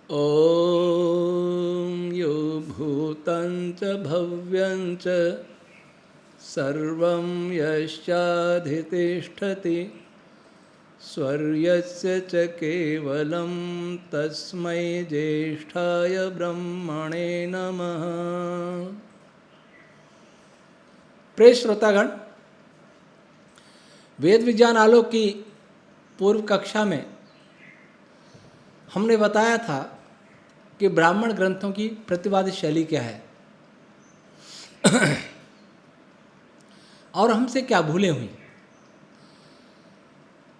ॐ यो भूतं च भव्यं च सर्वं यश्चाधितिष्ठति स्वर्यस्य च केवलं तस्मै ज्येष्ठाय ब्रह्मणे नमः। प्रिय श्रोतागण, वेद विज्ञान आलोक की पूर्व कक्षा में हमने बताया था कि ब्राह्मण ग्रंथों की प्रतिवादी शैली क्या है और हमसे क्या भूलें हुई।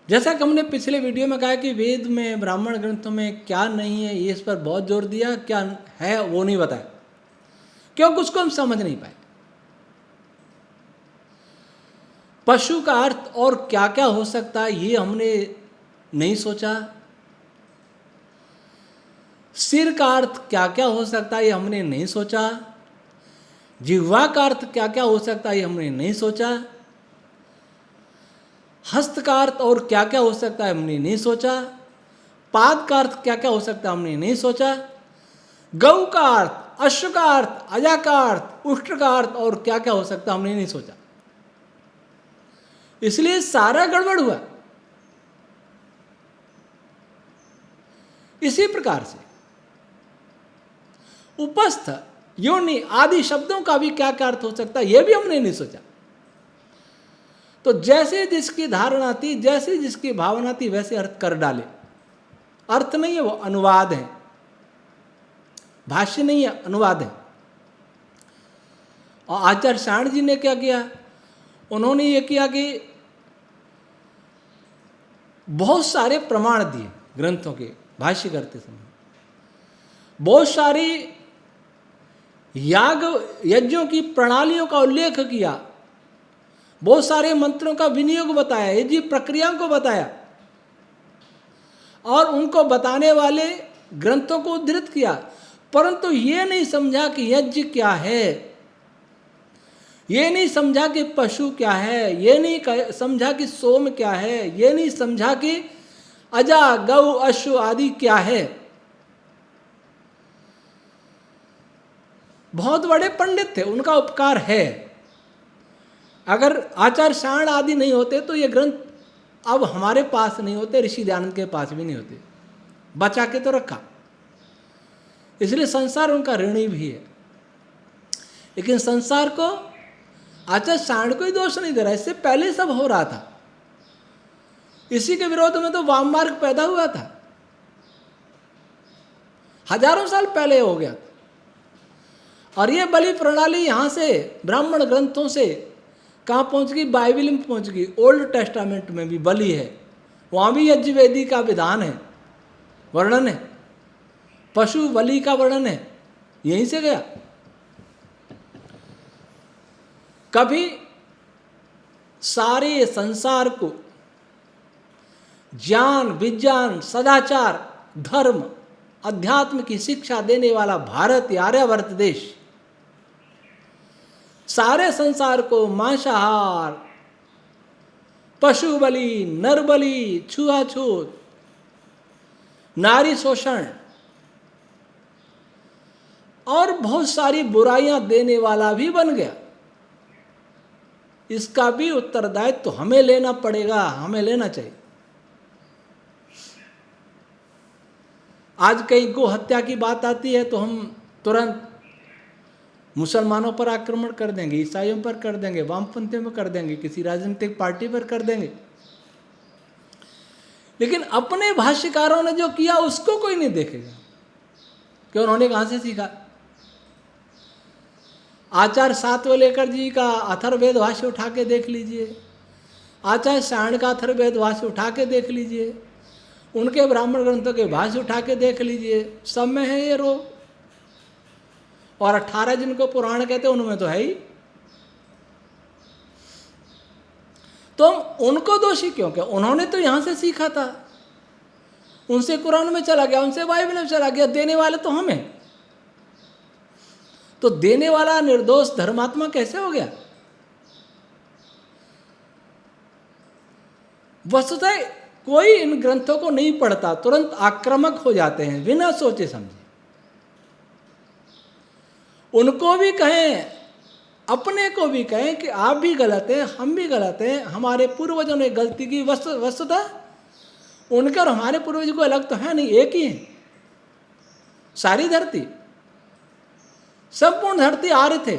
जैसा कि हमने पिछले वीडियो में कहा कि वेद में ब्राह्मण ग्रंथों में क्या नहीं है, ये इस पर बहुत जोर दिया, क्या है वो नहीं बताया क्योंकि उसको हम समझ नहीं पाए। पशु का अर्थ और क्या क्या हो सकता है ये हमने नहीं सोचा। सिर का अर्थ क्या क्या हो सकता है ये हमने नहीं सोचा। जिह्वा का अर्थ क्या क्या हो सकता है ये हमने नहीं सोचा। हस्त का अर्थ और क्या क्या हो सकता है हमने नहीं सोचा। पाद का अर्थ क्या क्या हो सकता है हमने नहीं सोचा। गौ का अर्थ, अश्व का अर्थ, अजा का अर्थ, उष्ट्र का अर्थ और क्या क्या हो सकता है हमने नहीं सोचा। इसलिए सारा गड़बड़ हुआ। इसी प्रकार से उपस्थ, योनि आदि शब्दों का भी क्या क्या अर्थ हो सकता है यह भी हमने नहीं सोचा। तो जैसे जिसकी धारणा थी, जैसे जिसकी भावना थी, वैसे अर्थ कर डाले। अर्थ नहीं है, वो अनुवाद है, भाष्य नहीं है, अनुवाद है। और आचार्य साण जी ने क्या किया, उन्होंने ये किया कि बहुत सारे प्रमाण दिए ग्रंथों के भाष्य करते समय। बहुत सारी याग यज्ञों की प्रणालियों का उल्लेख किया, बहुत सारे मंत्रों का विनियोग बताया, यज्ञ प्रक्रियाओं को बताया और उनको बताने वाले ग्रंथों को उद्धृत किया। परंतु ये नहीं समझा कि यज्ञ क्या है, ये नहीं समझा कि पशु क्या है, ये नहीं समझा कि सोम क्या है, ये नहीं समझा कि अजा, गौ, अश्व आदि क्या है। बहुत बड़े पंडित थे, उनका उपकार है। अगर आचार्य साण आदि नहीं होते तो ये ग्रंथ अब हमारे पास नहीं होते, ऋषि दयानंद के पास भी नहीं होते, बचा के तो रखा। इसलिए संसार उनका ऋणी भी है। लेकिन संसार को आचार्य साण को ही दोष नहीं दे रहा, इससे पहले सब हो रहा था। इसी के विरोध में तो वाम मार्ग पैदा हुआ था, हजारों साल पहले हो गया। और ये बलि प्रणाली यहाँ से ब्राह्मण ग्रंथों से कहाँ पहुँच गई, बाइबल में पहुँच गई। ओल्ड टेस्टामेंट में भी बलि है, वहाँ भी यज्ञ वेदी का विधान है, वर्णन है, पशु बलि का वर्णन है, यहीं से गया। कभी सारे संसार को ज्ञान, विज्ञान, सदाचार, धर्म, अध्यात्म की शिक्षा देने वाला भारत, आर्यावर्त देश, सारे संसार को मांसाहार, पशु बलि, नर बलि, छुआछूत, नारी शोषण और बहुत सारी बुराइयां देने वाला भी बन गया। इसका भी उत्तरदायित्व तो हमें लेना पड़ेगा, हमें लेना चाहिए। आज कहीं गो हत्या की बात आती है तो हम तुरंत मुसलमानों पर आक्रमण कर देंगे, ईसाइयों पर कर देंगे, वामपंथियों पर कर देंगे, किसी राजनीतिक पार्टी पर कर देंगे। लेकिन अपने भाष्यकारों ने जो किया उसको कोई नहीं देखेगा कि उन्होंने कहाँ से सीखा। आचार्य सातवलेकर जी का अथर्ववेद भाष्य उठा के देख लीजिए, आचार्य साण का अथर्ववेद भाष्य उठा के देख लीजिए, उनके ब्राह्मण ग्रंथों के भाष्य उठा के देख लीजिए, सब में है ये रोग। और 18 जिनको पुराण कहते हैं उनमें तो है ही। तो उनको दोषी क्यों, क्या उन्होंने तो यहां से सीखा था, उनसे कुरान में चला गया, उनसे बाइबल में चला गया, देने वाले तो हम हैं। तो देने वाला निर्दोष धर्मात्मा कैसे हो गया? वस्तुतः कोई इन ग्रंथों को नहीं पढ़ता, तुरंत आक्रामक हो जाते हैं बिना सोचे समझे। उनको भी कहें, अपने को भी कहें कि आप भी गलत हैं, हम भी गलत हैं, हमारे पूर्वजों ने गलती की। वस्तुतः उनके और हमारे पूर्वज को अलग तो है नहीं, एक ही है। सारी धरती, संपूर्ण धरती आर्य थे,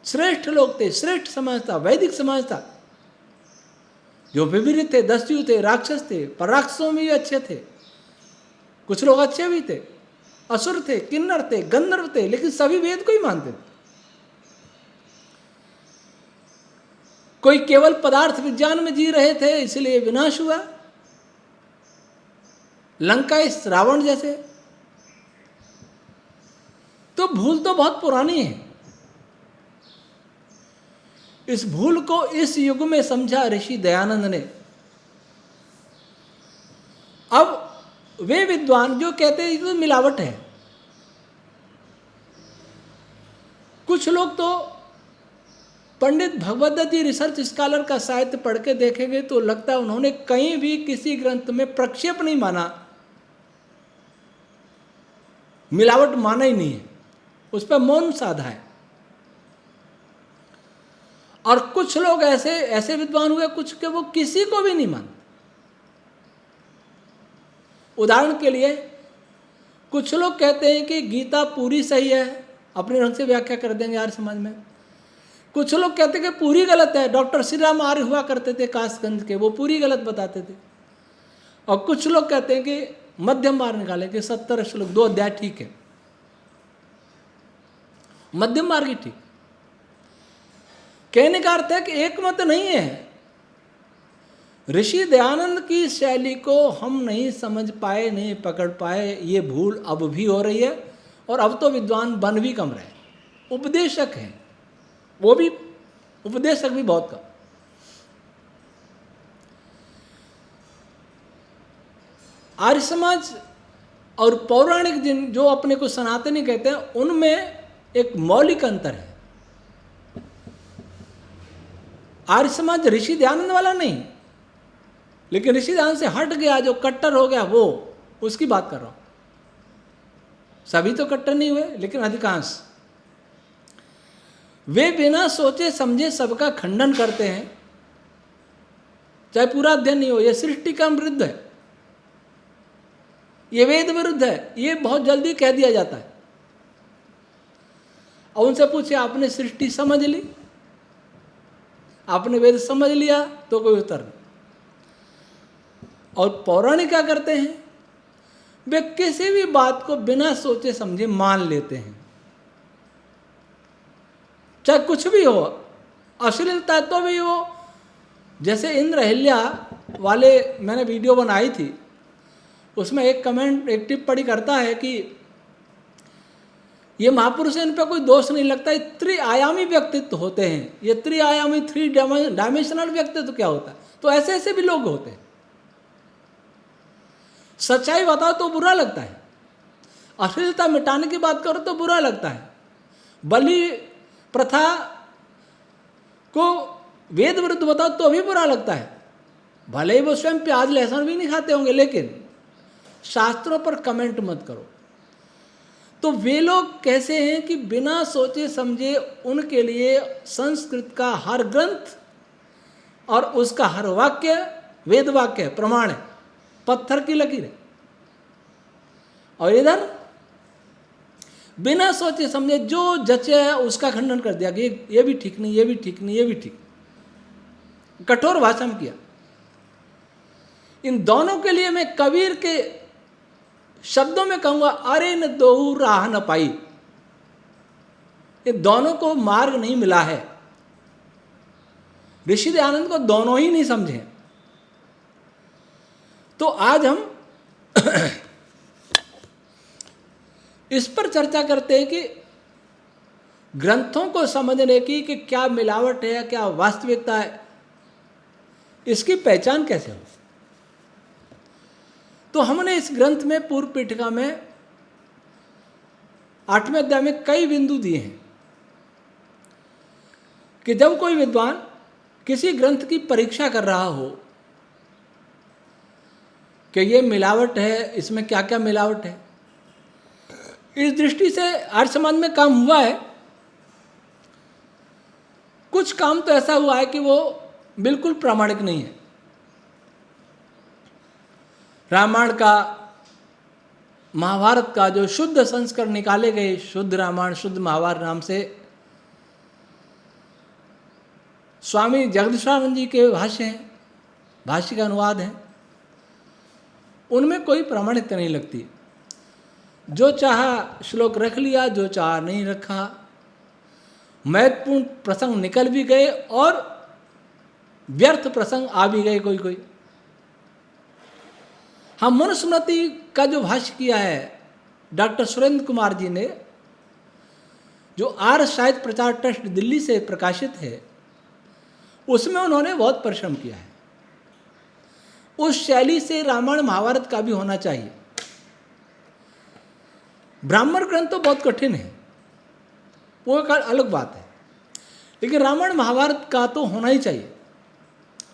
श्रेष्ठ लोग थे, श्रेष्ठ समाज था, वैदिक समाज था। जो विपरीत थे, दस्यु थे, राक्षस थे, पर राक्षसों में भी अच्छे थे, कुछ लोग अच्छे भी थे, असुर थे, किन्नर थे, गंधर्व थे, लेकिन सभी वेद को ही मानते थे। कोई केवल पदार्थ विज्ञान में जी रहे थे, इसलिए विनाश हुआ, लंका इस रावण जैसे। तो भूल तो बहुत पुरानी है। इस भूल को इस युग में समझा ऋषि दयानंद ने। अब वे विद्वान जो कहते हैं ये तो मिलावट है, कुछ लोग तो पंडित भगवत दत्त जी रिसर्च स्कॉलर का साहित्य पढ़ के देखेंगे तो लगता है उन्होंने कहीं भी किसी ग्रंथ में प्रक्षेप नहीं माना, मिलावट माना ही नहीं है, उस पर मौन साधा है। और कुछ लोग ऐसे विद्वान हुए कुछ के वो किसी को भी नहीं मानते। उदाहरण के लिए कुछ लोग कहते हैं कि गीता पूरी सही है, अपने ढंग से व्याख्या कर देंगे आर्य समाज में। कुछ लोग कहते हैं कि पूरी गलत है, डॉक्टर श्री राम आर्य हुआ करते थे कासगंज के, वो पूरी गलत बताते थे। और कुछ लोग कहते हैं कि मध्यम मार्ग निकाले कि 70 श्लोक 2 अध्याय ठीक है, मध्यम मार्ग ही ठीक। कहने का अर्थ है कि एक मत नहीं है। ऋषि दयानंद की शैली को हम नहीं समझ पाए, नहीं पकड़ पाए, ये भूल अब भी हो रही है। और अब तो विद्वान बन भी कम रहे, उपदेशक हैं, वो भी उपदेशक भी बहुत कम। आर्य समाज और पौराणिक जिन जो अपने को सनातनी कहते हैं, उनमें एक मौलिक अंतर है। आर्य समाज ऋषि दयानंद वाला नहीं, लेकिन ऋषि दयानंद से हट गया, जो कट्टर हो गया वो, उसकी बात कर रहा हूं। सभी तो कट्टर नहीं हुए, लेकिन अधिकांश वे बिना सोचे समझे सबका खंडन करते हैं, चाहे पूरा अध्ययन नहीं हो। यह सृष्टि का विरुद्ध है, ये वेद विरुद्ध है, ये बहुत जल्दी कह दिया जाता है। और उनसे पूछे आपने सृष्टि समझ ली, आपने वेद समझ लिया, तो कोई उत्तर नहीं। और पौराणिक क्या करते हैं, वे किसी भी बात को बिना सोचे समझे मान लेते हैं, चाहे कुछ भी हो, अश्लील तत्व भी हो। जैसे इंद्र अहिल्या वाले मैंने वीडियो बनाई थी, उसमें एक कमेंट, एक टिप्पणी करता है कि ये महापुरुष इन पर कोई दोष नहीं लगता, ये त्रिआयामी व्यक्तित्व होते हैं। ये त्रिआयामी 3 डायमेंशनल व्यक्तित्व क्या होता है? तो ऐसे ऐसे भी लोग होते हैं। सच्चाई बताओ तो बुरा लगता है, अश्लीलता मिटाने की बात करो तो बुरा लगता है, बलि प्रथा को वेद विरुद्ध बताओ तो भी बुरा लगता है। भले ही वो स्वयं प्याज लहसुन भी नहीं खाते होंगे, लेकिन शास्त्रों पर कमेंट मत करो। तो वे लोग कैसे हैं कि बिना सोचे समझे उनके लिए संस्कृत का हर ग्रंथ और उसका हर वाक्य वेद वाक्य है, प्रमाण है, पत्थर की लकीर है। और इधर बिना सोचे समझे जो जचे है उसका खंडन कर दिया कि ये भी ठीक नहीं, ये भी ठीक नहीं, ये भी ठीक। कठोर भाषा में किया। इन दोनों के लिए मैं कबीर के शब्दों में कहूंगा, अरे न दोहू राह न पाई। ये दोनों को मार्ग नहीं मिला है। ऋषि दयानंद को दोनों ही नहीं समझे। तो आज हम इस पर चर्चा करते हैं कि ग्रंथों को समझने की कि क्या मिलावट है, क्या वास्तविकता है, इसकी पहचान कैसे हो। तो हमने इस ग्रंथ में पूर्व पीठिका में 8वें अध्याय में कई बिंदु दिए हैं कि जब कोई विद्वान किसी ग्रंथ की परीक्षा कर रहा हो कि ये मिलावट है, इसमें क्या क्या मिलावट है। इस दृष्टि से आर्य समाज में काम हुआ है। कुछ काम तो ऐसा हुआ है कि वो बिल्कुल प्रामाणिक नहीं है। रामायण का, महाभारत का जो शुद्ध संस्करण निकाले गए, शुद्ध रामायण शुद्ध महाभारत नाम से, स्वामी जगदीशानंद जी के भाष्य हैं, भाष्य का अनुवाद है, उनमें कोई प्रामाणिकता नहीं लगती। जो चाहा श्लोक रख लिया, जो चाहा नहीं रखा। महत्वपूर्ण प्रसंग निकल भी गए और व्यर्थ प्रसंग आ भी गए कोई कोई। हम मनुस्मृति का जो भाष्य किया है डॉक्टर सुरेंद्र कुमार जी ने, जो आर्य साहित्य प्रचार ट्रस्ट दिल्ली से प्रकाशित है, उसमें उन्होंने बहुत परिश्रम किया है। उस शैली से रामायण महाभारत का भी होना चाहिए। ब्राह्मण ग्रंथ तो बहुत कठिन है, वो एक अलग बात है, लेकिन रामायण महाभारत का तो होना ही चाहिए।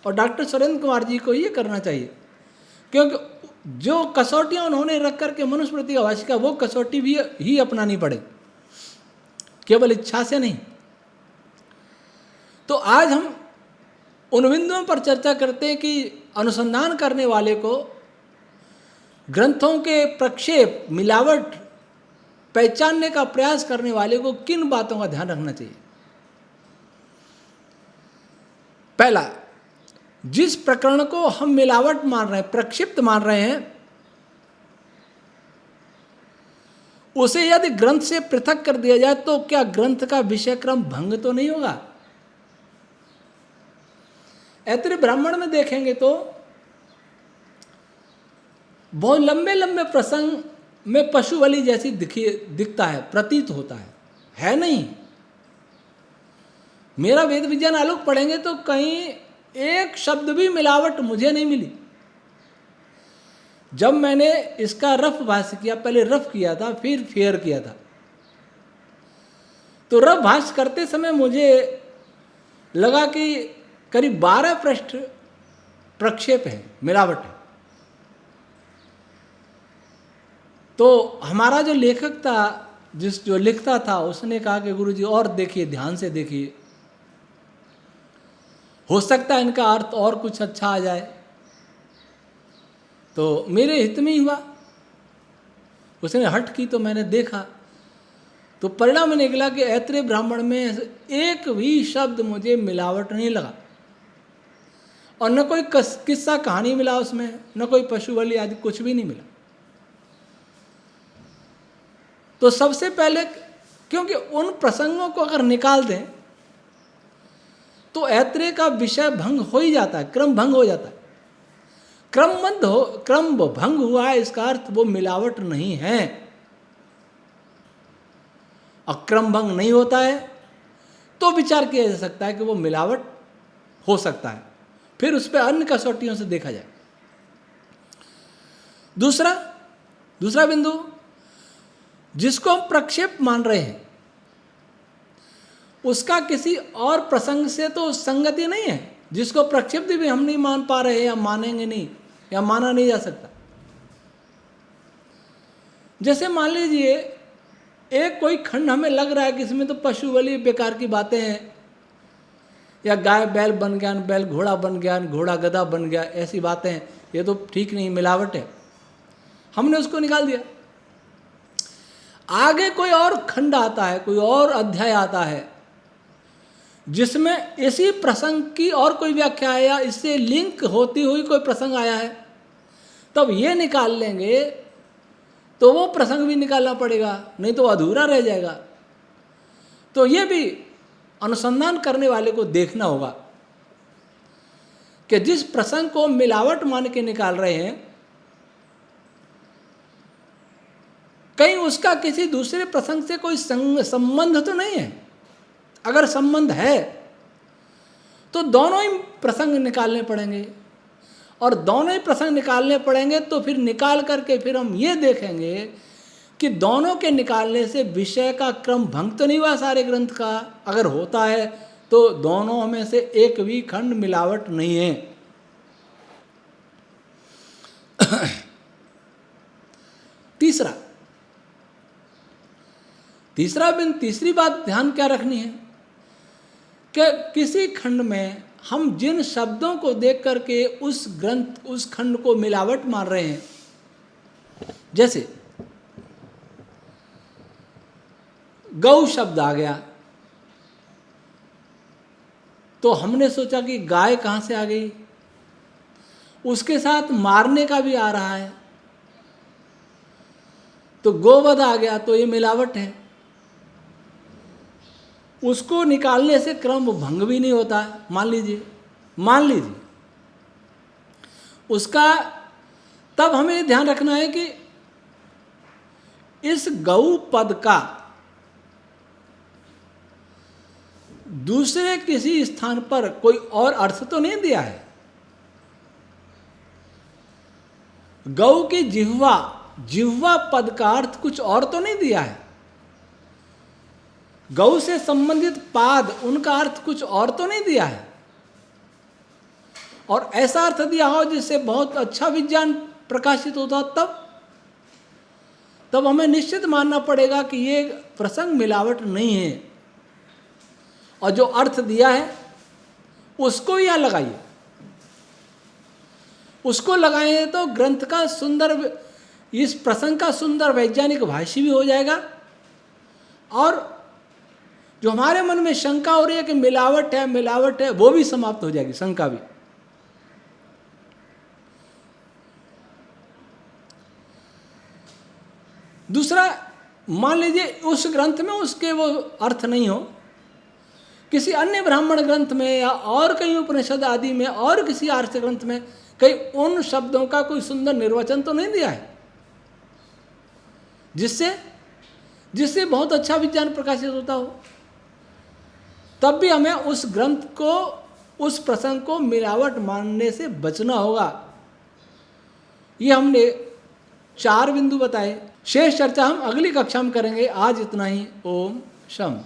और डॉक्टर सुरेंद्र कुमार जी को ये करना चाहिए, क्योंकि जो कसौटियाँ उन्होंने रख करके मनुस्मृति का भाष्य का, वो कसौटी भी ही अपनानी पड़े, केवल इच्छा से नहीं। तो आज हम उन बिंदुओं पर चर्चा करते हैं कि अनुसंधान करने वाले को ग्रंथों के प्रक्षेप, मिलावट पहचानने का प्रयास करने वाले को किन बातों का ध्यान रखना चाहिए। पहला, जिस प्रकरण को हम मिलावट मान रहे हैं, प्रक्षिप्त मान रहे हैं, उसे यदि ग्रंथ से पृथक कर दिया जाए तो क्या ग्रंथ का विषय क्रम भंग तो नहीं होगा। ऐतरेय ब्राह्मण में देखेंगे तो बहुत लंबे लंबे प्रसंग में पशु बलि जैसी दिखता है, प्रतीत होता है नहीं। मेरा वेद विज्ञान आलोक पढ़ेंगे तो कहीं एक शब्द भी मिलावट मुझे नहीं मिली। जब मैंने इसका रफ भाष्य किया, पहले रफ किया था फिर फेयर किया था, तो रफ भाष्य करते समय मुझे लगा कि करीब 12 पृष्ठ प्रक्षेप है, मिलावट है। तो हमारा जो लेखक था, जो लिखता था, उसने कहा कि गुरुजी और देखिए, ध्यान से देखिए, हो सकता है इनका अर्थ और कुछ अच्छा आ जाए। तो मेरे हित में ही हुआ। उसने हट की तो मैंने देखा, तो परिणाम निकला कि ऐतरेय ब्राह्मण में एक भी शब्द मुझे मिलावट नहीं लगा, और न कोई किस्सा कहानी मिला उसमें, न कोई पशु बलि आदि कुछ भी नहीं मिला। तो सबसे पहले, क्योंकि उन प्रसंगों को अगर निकाल दें तो ऐतरेय का विषय भंग हो ही जाता है, क्रम भंग हो जाता है। क्रम भंग हुआ है, इसका अर्थ वो मिलावट नहीं है। और क्रम भंग नहीं होता है तो विचार किया जा सकता है कि वो मिलावट हो सकता है, फिर उस पर अन्य कसौटियों से देखा जाए। दूसरा बिंदु, जिसको हम प्रक्षेप मान रहे हैं, उसका किसी और प्रसंग से तो संगति नहीं है। जिसको प्रक्षिप्त भी हम नहीं मान पा रहे, या मानेंगे नहीं, या माना नहीं जा सकता। जैसे मान लीजिए एक कोई खंड हमें लग रहा है कि इसमें तो पशु बलि बेकार की बातें हैं, या गाय बैल बन गया, बैल घोड़ा बन गया, घोड़ा गधा बन गया, ऐसी बातें हैं, ये तो ठीक नहीं, मिलावट है, हमने उसको निकाल दिया। आगे कोई और खंड आता है, कोई और अध्याय आता है जिसमें इसी प्रसंग की और कोई व्याख्या है, या इससे लिंक होती हुई कोई प्रसंग आया है, तब ये निकाल लेंगे तो वो प्रसंग भी निकालना पड़ेगा, नहीं तो अधूरा रह जाएगा। तो ये भी अनुसंधान करने वाले को देखना होगा कि जिस प्रसंग को मिलावट मान के निकाल रहे हैं, कहीं उसका किसी दूसरे प्रसंग से कोई संबंध तो नहीं है। अगर संबंध है तो दोनों ही प्रसंग निकालने पड़ेंगे, और दोनों ही प्रसंग निकालने पड़ेंगे तो फिर निकाल करके फिर हम ये देखेंगे कि दोनों के निकालने से विषय का क्रम भंग तो नहीं हुआ सारे ग्रंथ का। अगर होता है तो दोनों में से एक भी खंड मिलावट नहीं है। तीसरी बात ध्यान क्या रखनी है कि किसी खंड में हम जिन शब्दों को देख करके उस खंड को मिलावट मान रहे हैं, जैसे गौ शब्द आ गया तो हमने सोचा कि गाय कहाँ से आ गई, उसके साथ मारने का भी आ रहा है, तो गोवध आ गया तो ये मिलावट है। उसको निकालने से क्रम भंग भी नहीं होता है। मान लीजिए उसका, तब हमें ध्यान रखना है कि इस गौ पद का दूसरे किसी स्थान पर कोई और अर्थ तो नहीं दिया है। गौ की जिह्वा पद का अर्थ कुछ और तो नहीं दिया है। गौ से संबंधित पाद, उनका अर्थ कुछ और तो नहीं दिया है। और ऐसा अर्थ दिया हो जिससे बहुत अच्छा विज्ञान प्रकाशित होता, तब हमें निश्चित मानना पड़ेगा कि ये प्रसंग मिलावट नहीं है। और जो अर्थ दिया है उसको यहां लगाइए, उसको लगाएंगे तो ग्रंथ का सुंदर, इस प्रसंग का सुंदर वैज्ञानिक भाष्य भी हो जाएगा। और जो हमारे मन में शंका हो रही है कि मिलावट है, वो भी समाप्त हो जाएगी, शंका भी। दूसरा, मान लीजिए उस ग्रंथ में उसके वो अर्थ नहीं हो, किसी अन्य ब्राह्मण ग्रंथ में या और कहीं उपनिषद आदि में और किसी आर्ष ग्रंथ में कहीं उन शब्दों का कोई सुंदर निर्वचन तो नहीं दिया है जिससे बहुत अच्छा विज्ञान प्रकाशित होता हो, तब भी हमें उस ग्रंथ को, उस प्रसंग को मिलावट मानने से बचना होगा। ये हमने 4 बिंदु बताए। शेष चर्चा हम अगली कक्षा में करेंगे। आज इतना ही। ओम शम।